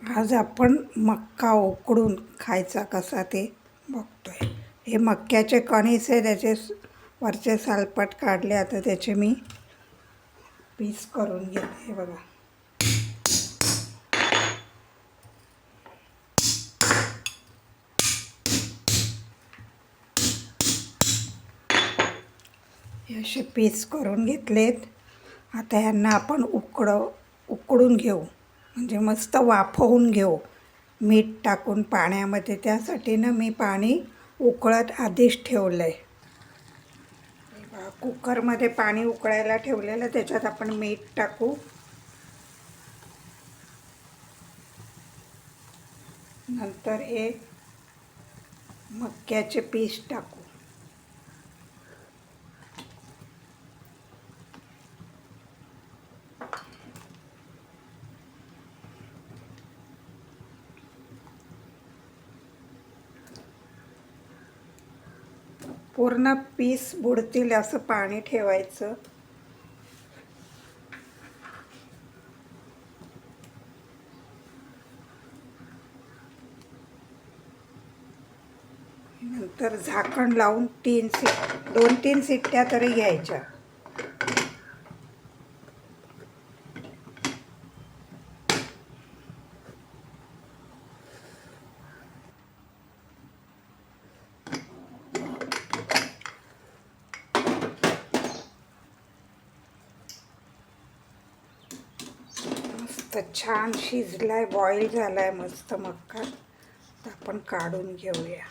आज आपण मक्का उकडून खायचा कसा ते बघतोय. हे मक्याचे कणीस आहे, त्याचे वरचे सालपट काढले. आता त्याचे मी पीस करून घेते. हे बघा, हे असे पीस करून घेतलेत. आता ह्यांना आपण उकडून घेऊ, म्हणजे मस्त वाफवून घेऊ मीठ टाकून पाण्यामध्ये. त्यासाठी ना मी पाणी उकळत आधीच ठेवलं आहे. कुकरमध्ये पाणी उकळायला ठेवलेलं, त्याच्यात आपण मीठ टाकू. नंतर हे मक्याचे पीस टाकू. पूर्ण पीस बुडतील असं पाणी ठेवायचं. नंतर झाकण लावून 2-3 शिट्ट्या तरी घ्यायच्या. मस्त छान शिजलाय, बॉईल झालाय मस्त मक्का. तर आपण काढून घेऊया.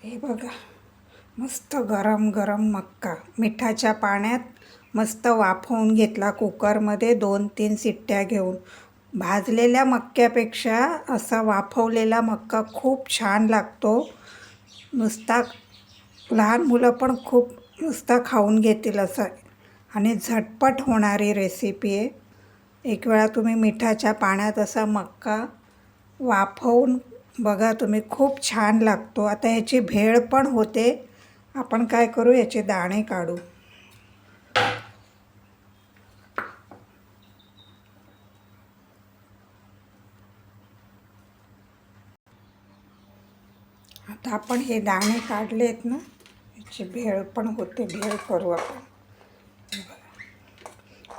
हे बघा, मस्त गरम गरम मक्का मिठाच्या पाण्यात मस्त वाफवून घेतला कुकरमध्ये 2-3 शिट्ट्या घेऊन. भाजलेल्या मक्यापेक्षा असा वाफवलेला मक्का खूप छान लागतो. नुसता लहान मुलं पण खूप नुसता खाऊन घेतील असं, आणि झटपट होणारी रेसिपी आहे. एक वेळा तुम्ही मिठाच्या पाण्यात असा मक्का वाफवून बघा तुम्ही, खूप छान लागतो. आता ह्याची भेळ पण होते. आपण काय करू, याचे दाणे काढू. आता आपण हे दाणे काढलेत ना, याची भेळ पण होते. भेळ करू आपण.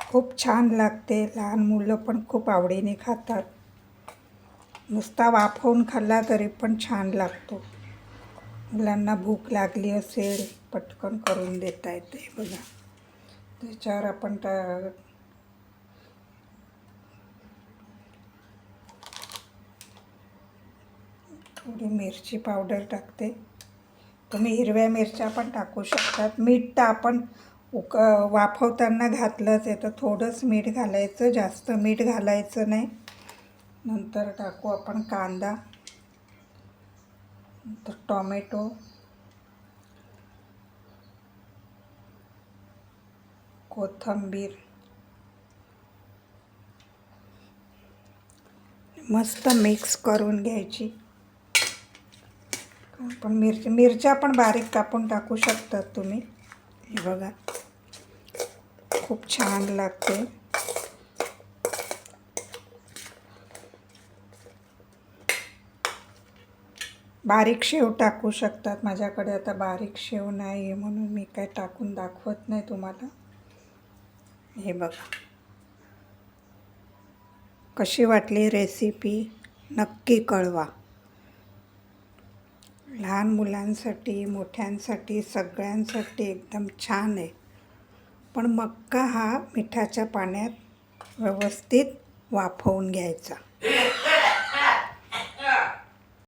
खूप छान लागते. लहान मुलं पण खूप आवडीने खातात. नुसता वाफवून खाल्ला तरी पण छान लागतो. मुलांना भूक लागली असेल, पटकन करून देता येते. बघा, त्याच्यावर आपण थोडी मिरची पावडर टाकते. तुम्ही हिरव्या मिरच्या पण टाकू शकतात. मीठ तर आपण वाफवताना घातलंच आहे, तर थोडंच मीठ घालायचं, जास्त मीठ घालायचं नाही. नंतर टाकू आपण कांदा, नंतर टोमॅटो, कोथिंबीर. मस्त मिक्स करून घ्यायची. आपण मिरच्या पण बारीक कापून टाकू शकतात तुम्ही. हे बघा, खूप छान लागते. बारीक शेव टाकू शकतात. माझ्याकडे आता बारीक शेव नाही आहे, म्हणून मी काय टाकून दाखवत नाही तुम्हाला. हे बघा, कशी वाटली रेसिपी नक्की कळवा. लहान मुलांसाठी, मोठ्यांसाठी, सगळ्यांसाठी एकदम छान आहे. पण मक्का हा मिठाच्या पाण्यात व्यवस्थित वाफवून घ्यायचा.